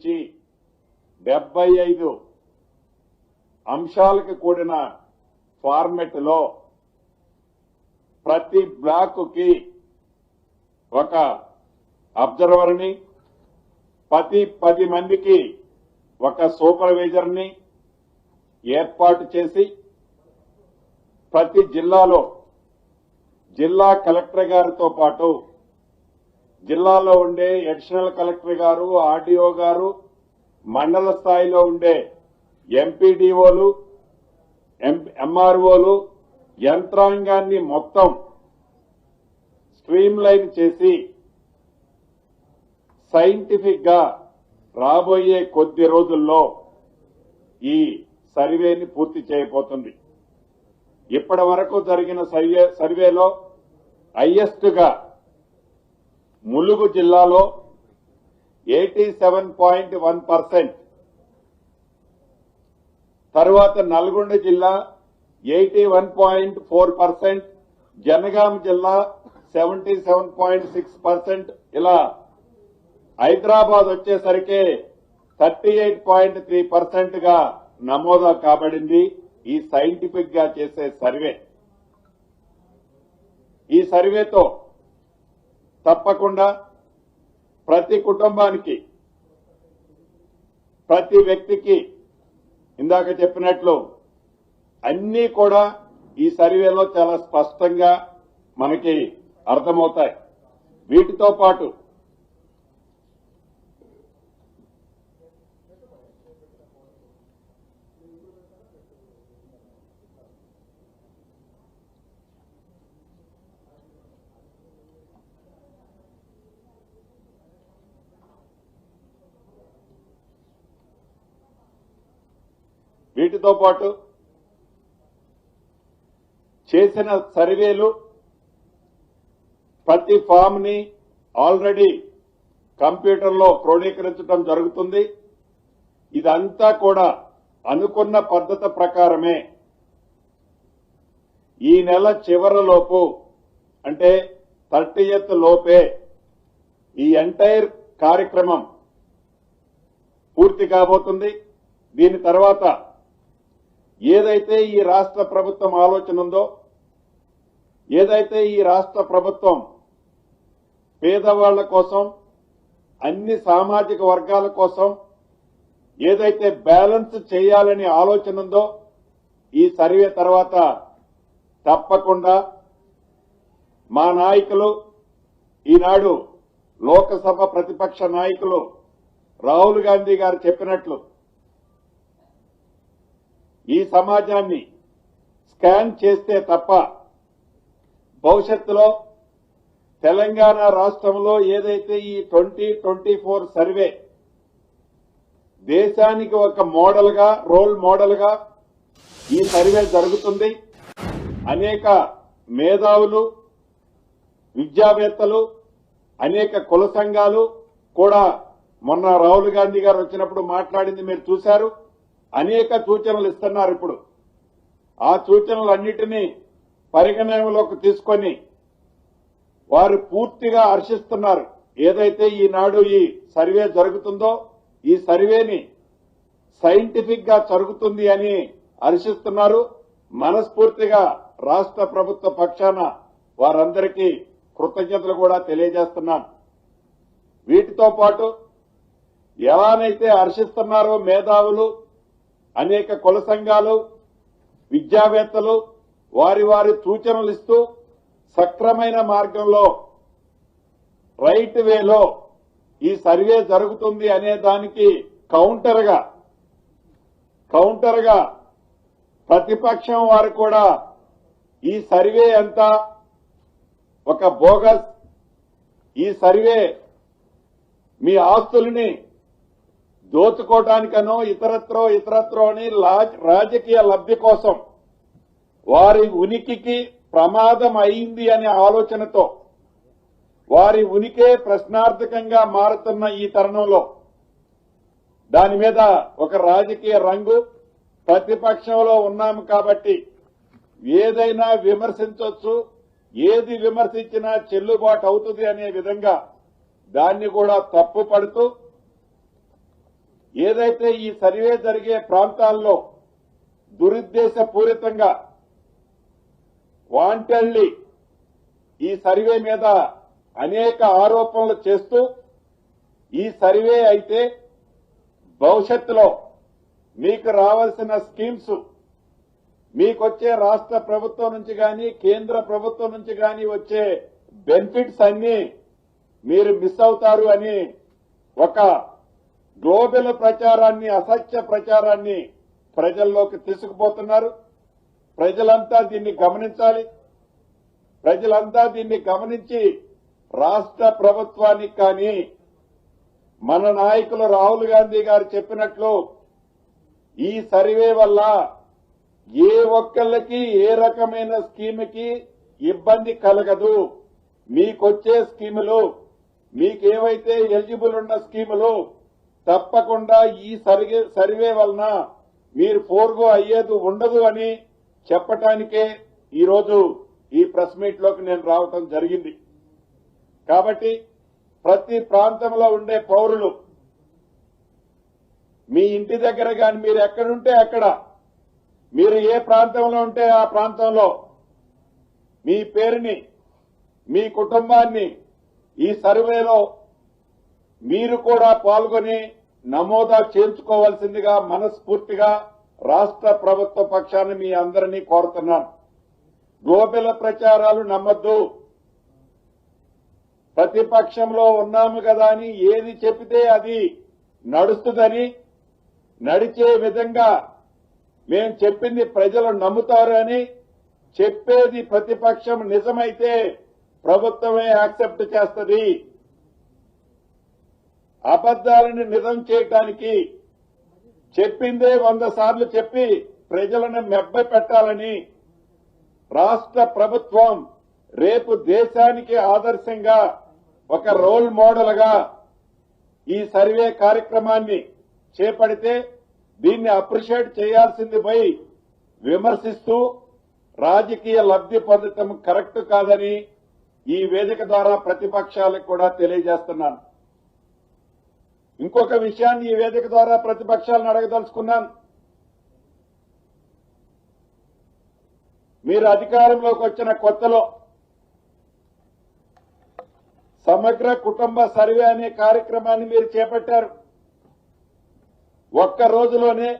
నుంచి 75 అంశాలకు కూడిన ఫార్మెట్ లో ప్రతి బ్లాక్ కి ఒక అబ్జర్వర్ ని, ప్రతి 10 మందికి ఒక సూపర్వైజర్ ని ఏర్పాటు చేసి ప్రతి జిల్లాలో జిల్లా కలెక్టర్ గారితో పాటు జిల్లాలో ఉండే అడిషనల్ కలెక్టర్ గారు, ఆర్డీఓ గారు, మండల స్థాయిలో ఉండే ఎంపీడీఓలు, ఎంఆర్ఓలు యంత్రాంగాన్ని మొత్తం స్ట్రీమ్ లైన్ చేసి సైంటిఫిక్ గా రాబోయే కొద్ది రోజుల్లో ఈ సర్వేని పూర్తి చేయబోతుంది. ఇప్పటి వరకు జరిగిన సర్వేలో హైయెస్ట్ గా ములుగు జిల్లాలో 87.1%, తర్వాత నల్గొండ జిల్లా 81.4%, జనగాం జిల్లా 77.6%, ఇలా హైదరాబాద్ వచ్చేసరికి 38.3% గా నమోదు కాబడింది. ఈ సైంటిఫిక్ గా చేసే సర్వే. ఈ సర్వేతో తప్పకుండా ప్రతి కుటుంబానికి, ప్రతి వ్యక్తికి ఇందాక చెప్పినట్లు అన్నీ కూడా ఈ సర్వేలో చాలా స్పష్టంగా మనకి అర్థమవుతాయి. వీటితో పాటు చేసిన సర్వేలు ప్రతి ఫామ్ ని ఆల్రెడీ కంప్యూటర్లో క్రోడీకరించడం జరుగుతుంది. ఇదంతా కూడా అనుకున్న పద్ధతి ప్రకారమే ఈ నెల చివరిలోపు, అంటే 30th లోపే ఈ ఎంటైర్ కార్యక్రమం పూర్తి కాబోతుంది. దీని తర్వాత ఏదైతే ఈ రాష్ట్ర ప్రభుత్వం ఆలోచన ఉందో, ఏదైతే ఈ రాష్ట్ర ప్రభుత్వం పేదవాళ్ల కోసం, అన్ని సామాజిక వర్గాల కోసం ఏదైతే బ్యాలెన్స్ చేయాలని ఆలోచన ఉందో, ఈ సర్వే తర్వాత తప్పకుండా మా నాయకులు, ఈనాడు లోకసభ ప్రతిపక్ష నాయకులు రాహుల్ గాంధీ గారు చెప్పినట్లు ఈ సమాజాన్ని స్కాన్ చేస్తే తప్ప భవిష్యత్తులో తెలంగాణ రాష్ట్రంలో ఏదైతే ఈ 2024 సర్వే దేశానికి ఒక మోడల్ గా, రోల్ మోడల్ గా ఈ సర్వే జరుగుతుంది. అనేక మేధావులు, విద్యావేత్తలు, అనేక కుల సంఘాలు కూడా మొన్న రాహుల్ గాంధీ గారు వచ్చినప్పుడు మాట్లాడింది మీరు చూశారు. అనేక సూచనలు ఇస్తున్నారు. ఇప్పుడు ఆ సూచనలన్నిటినీ పరిగణనలోకి తీసుకొని వారు పూర్తిగా హర్షిస్తున్నారు. ఏదైతే ఈనాడు ఈ సర్వే జరుగుతుందో, ఈ సర్వేని సైంటిఫిక్ గా జరుగుతుంది అని హర్షిస్తున్నారు. మనస్ఫూర్తిగా రాష్ట్ర ప్రభుత్వ పక్షాన వారందరికీ కృతజ్ఞతలు కూడా తెలియజేస్తున్నాను. వీటితో పాటు ఎలానైతే హర్షిస్తున్నారో మేధావులు, అనేక కుల సంఘాలు, విద్యావేత్తలు వారి వారి సూచనలు ఇస్తూ సక్రమైన మార్గంలో, రైట్ వేలో ఈ సర్వే జరుగుతుంది అనే దానికి కౌంటర్ గా ప్రతిపక్షం వారు కూడా ఈ సర్వే అంతా ఒక బోగస్, ఈ సర్వే మీ ఆస్తుల్ని దోచుకోవడానికనో ఇతరత్రో అని రాజకీయ లబ్ధి కోసం వారి ఉనికికి ప్రమాదం అయింది అనే ఆలోచనతో వారి ఉనికే ప్రశ్నార్థకంగా మారుతున్న ఈ తరుణంలో దాని మీద ఒక రాజకీయ రంగు, ప్రతిపక్షంలో ఉన్నాము కాబట్టి ఏదైనా విమర్శించవచ్చు, ఏది విమర్శించినా చెల్లుబాటు అవుతుంది అనే విధంగా దాన్ని కూడా తప్పు పడుతూ ఏదైతే ఈ సర్వే జరిగే ప్రాంతాల్లో దురుద్దేశపూరితంగా వాంటెడ్లీ ఈ సర్వే మీద అనేక ఆరోపణలు చేస్తూ ఈ సర్వే అయితే భవిష్యత్తులో మీకు రావాల్సిన స్కీమ్స్ మీకొచ్చే రాష్ట్ర ప్రభుత్వం నుంచి గాని కేంద్ర ప్రభుత్వం నుంచి గాని వచ్చే బెనిఫిట్స్ అన్ని మీరు మిస్ అవుతారు అని ఒక గ్లోబల్ ప్రచారాన్ని అసత్య ప్రచారాన్ని ప్రజల్లోకి తీసుకుపోతున్నారు. ప్రజలంతా దీన్ని గమనించాలి. ప్రజలంతా దీన్ని గమనించి రాష్ట్ర ప్రభుత్వానికి కానీ మన నాయకులు రాహుల్ గాంధీ గారు చెప్పినట్లు ఈ సర్వే వల్ల ఏ ఒక్కళ్ళకి ఏ రకమైన స్కీమ్కి ఇబ్బంది కలగదు. మీకొచ్చే స్కీములు మీకేవైతే ఎలిజిబుల్ ఉన్న స్కీములు తప్పకుండా ఈ సర్వే వలన మీరు ఫోర్గో అయ్యేది ఉండదు అని చెప్పటానికే ఈరోజు ఈ ప్రెస్ మీట్ లోకి నేను రావటం జరిగింది. కాబట్టి ప్రతి ప్రాంతంలో ఉండే పౌరులు మీ ఇంటి దగ్గర గాని మీరు ఎక్కడుంటే అక్కడ మీరు ఏ ప్రాంతంలో ఉంటే ఆ ప్రాంతంలో మీ పేరుని మీ కుటుంబాన్ని ఈ సర్వేలో మీరు కూడా పాల్గొని నమోదా చేర్చుకోవాల్సిందిగా మనస్ఫూర్తిగా రాష్ట్ర ప్రభుత్వ పక్షాన్ని మీ అందరినీ కోరుతున్నాను. గ్లోబల్ ప్రచారాలు నమ్మొద్దు. ప్రతిపక్షంలో ఉన్నాము కదా అని ఏది చెబితే అది నడుస్తుందని నడిచే విధంగా మేం చెప్పింది ప్రజలు నమ్ముతారు అని చెప్పేది ప్రతిపక్షం నిజమైతే ప్రభుత్వమే యాక్సెప్ట్ చేస్తుంది. అబద్దాలను నిజం చేయడానికి చెప్పిందే 100 సార్లు చెప్పి ప్రజలను మెబ్బపెట్టాలని రాష్ట్ర ప్రభుత్వం రేపు దేశానికి ఆదర్శంగా ఒక రోల్ మోడల్ గా ఈ సర్వే కార్యక్రమాన్ని చేపడితే దీన్ని అప్రిషియేట్ చేయాల్సింది పోయి విమర్శిస్తూ రాజకీయ లబ్ధి పొందటం కరెక్ట్ కాదని ఈ వేదిక ద్వారా ప్రతిపక్షాలకు కూడా తెలియజేస్తున్నాను. ఇంకొక విషయాన్ని ఈ వేదిక ద్వారా ప్రతిపక్షాలను అడగదలుచుకున్నాను. మీరు అధికారంలోకి వచ్చిన కొత్తలో సమగ్ర కుటుంబ సర్వే అనే కార్యక్రమాన్ని మీరు చేపట్టారు. ఒక్క రోజులోనే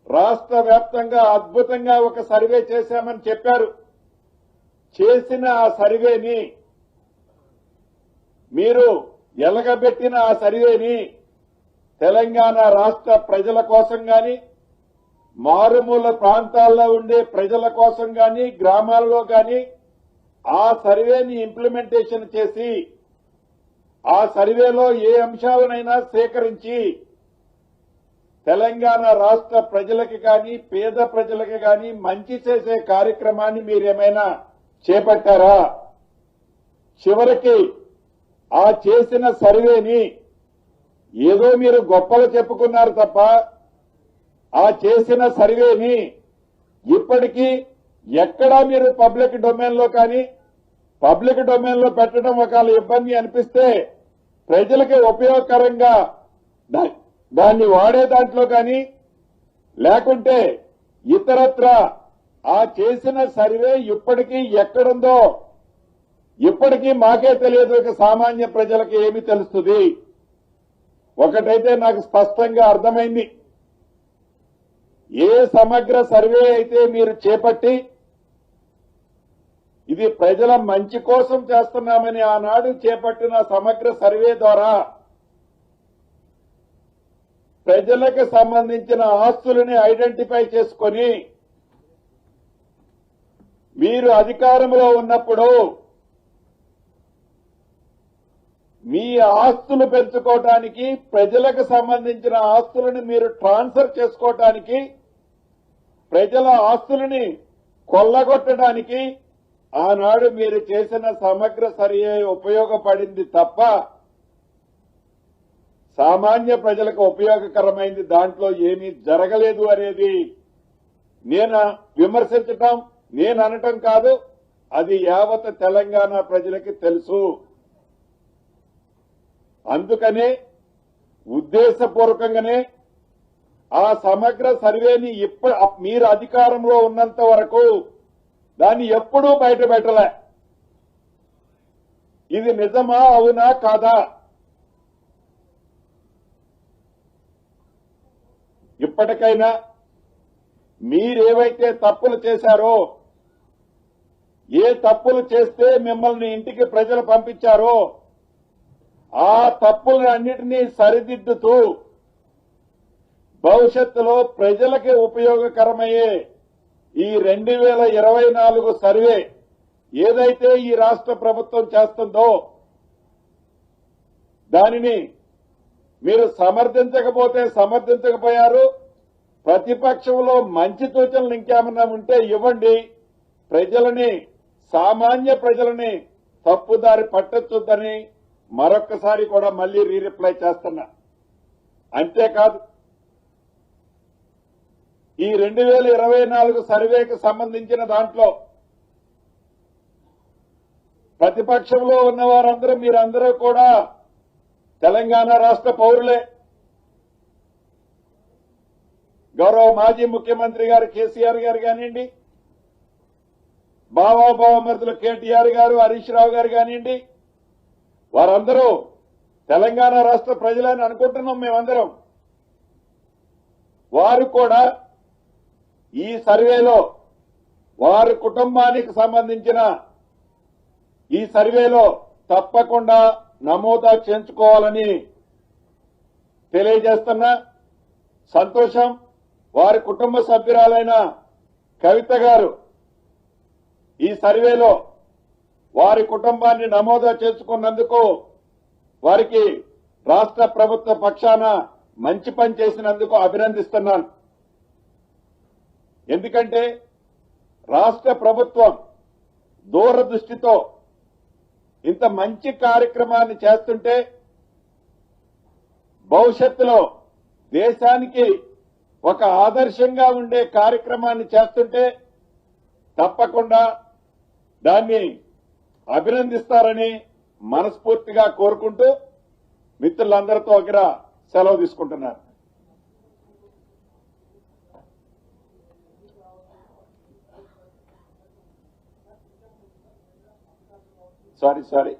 రాష్ట్ర వ్యాప్తంగా అద్భుతంగా ఒక సర్వే చేశామని చెప్పారు. చేసిన ఆ సర్వేని మీరు ఎలగబెట్టిన ఆ సర్వేని తెలంగాణ రాష్ట్ర ప్రజల కోసం గాని మారుమూల ప్రాంతాల్లో ఉండే ప్రజల కోసం గాని గ్రామాల్లో గాని ఆ సర్వేని ఇంప్లిమెంటేషన్ చేసి ఆ సర్వేలో ఏ అంశాలనైనా సేకరించి తెలంగాణ రాష్ట్ర ప్రజలకి గాని పేద ప్రజలకి గాని మంచి చేసే కార్యక్రమాన్ని మీరేమైనా చేపట్టారా? చివరికి ఆ చేసిన సర్వేని ఏదో మీరు గొప్పలు చెప్పుకున్నారు తప్ప ఆ చేసిన సర్వేని ఇప్పటికీ ఎక్కడా మీరు పబ్లిక్ డొమైన్ లో కానీ పబ్లిక్ డొమైన్ లో పెట్టడం ఒకవేళ ఇబ్బంది అనిపిస్తే ప్రజలకి ఉపయోగకరంగా దాన్ని వాడే దాంట్లో కానీ లేకుంటే ఇతరత్ర ఆ చేసిన సర్వే ఇప్పటికీ ఎక్కడుందో ఇప్పటికీ మాకే తెలియదు. ఇక సామాన్య ప్రజలకు ఏమి తెలుస్తుంది? ఒకటైతే నాకు స్పష్టంగా అర్థమైంది. ఏ సమగ్ర సర్వే అయితే మీరు చేపట్టి ఇది ప్రజల మంచి కోసం చేస్తున్నామని ఆనాడు చేపట్టిన సమగ్ర సర్వే ద్వారా ప్రజలకు సంబంధించిన ఆస్తులని ఐడెంటిఫై చేసుకొని మీరు అధికారంలో ఉన్నప్పుడు మీ ఆస్తులు పెంచుకోవడానికి ప్రజలకు సంబంధించిన ఆస్తులను మీరు ట్రాన్స్ఫర్ చేసుకోవడానికి ప్రజల ఆస్తులని కొల్లగొట్టడానికి ఆనాడు మీరు చేసిన సమగ్ర సర్వే ఉపయోగపడింది తప్ప సామాన్య ప్రజలకు ఉపయోగకరమైంది దాంట్లో ఏమీ జరగలేదు అనేది నేను విమర్శించటం నేను అనటం కాదు. అది యావత్ తెలంగాణ ప్రజలకి తెలుసు. అందుకనే ఉద్దేశపూర్వకంగానే ఆ సమగ్ర సర్వేని మీరు అధికారంలో ఉన్నంత వరకు దాన్ని ఎప్పుడూ బయట పెట్టలే. ఇది నిజమా అవునా కాదా? ఇప్పటికైనా మీరేవైతే తప్పులు చేశారో, ఏ తప్పులు చేస్తే మిమ్మల్ని ఇంటికి ప్రజలు పంపించారో ఆ తప్పులన్నిటినీ సరిదిద్దుతూ భవిష్యత్తులో ప్రజలకి ఉపయోగకరమయ్యే ఈ 2024 సర్వే ఏదైతే ఈ రాష్ట్ర ప్రభుత్వం చేస్తుందో దానిని మీరు సమర్థించకపోతే సమర్థించకపోయారు. ప్రతిపక్షంలో మంచి సూచనలు ఇంకేమన్నా ఉంటే ఇవ్వండి. ప్రజలని, సామాన్య ప్రజలని తప్పుదారి పట్టొద్దని మరొక్కసారి కూడా మళ్లీ రిప్లై చేస్తున్నా. అంతేకాదు, ఈ 2024 సర్వేకి సంబంధించిన దాంట్లో ప్రతిపక్షంలో ఉన్న వారందరూ మీరందరూ కూడా తెలంగాణ రాష్ట్ర పౌరులే. గౌరవ మాజీ ముఖ్యమంత్రి గారు కేసీఆర్ గారు కానివ్వండి, బావామరుదులు కేటీఆర్ గారు, హరీష్ రావు గారు కానివ్వండి, వారందరూ తెలంగాణ రాష్ట్ర ప్రజలని అనుకుంటున్నాం మేమందరం. వారు కూడా ఈ సర్వేలో వారి కుటుంబానికి సంబంధించిన ఈ సర్వేలో తప్పకుండా నమోదా చేయించుకోవాలని తెలియజేస్తున్నా. సంతోషం. వారి కుటుంబ సభ్యురాలైన కవిత గారు ఈ సర్వేలో వారి కుటుంబాన్ని నమోదా చేసుకున్నందుకు వారికి రాష్ట్ర ప్రభుత్వ పక్షాన మంచి పని చేసినందుకు అభినందిస్తున్నాను. ఎందుకంటే రాష్ట్ర ప్రభుత్వం దూరదృష్టితో ఇంత మంచి కార్యక్రమాన్ని చేస్తుంటే, భవిష్యత్తులో దేశానికి ఒక ఆదర్శంగా ఉండే కార్యక్రమాన్ని చేస్తుంటే తప్పకుండా దాన్ని అభినందిస్తారని మనస్ఫూర్తిగా కోరుకుంటూ మిత్రులందరితో దగ్గర సెలవు తీసుకుంటున్నారు. సారీ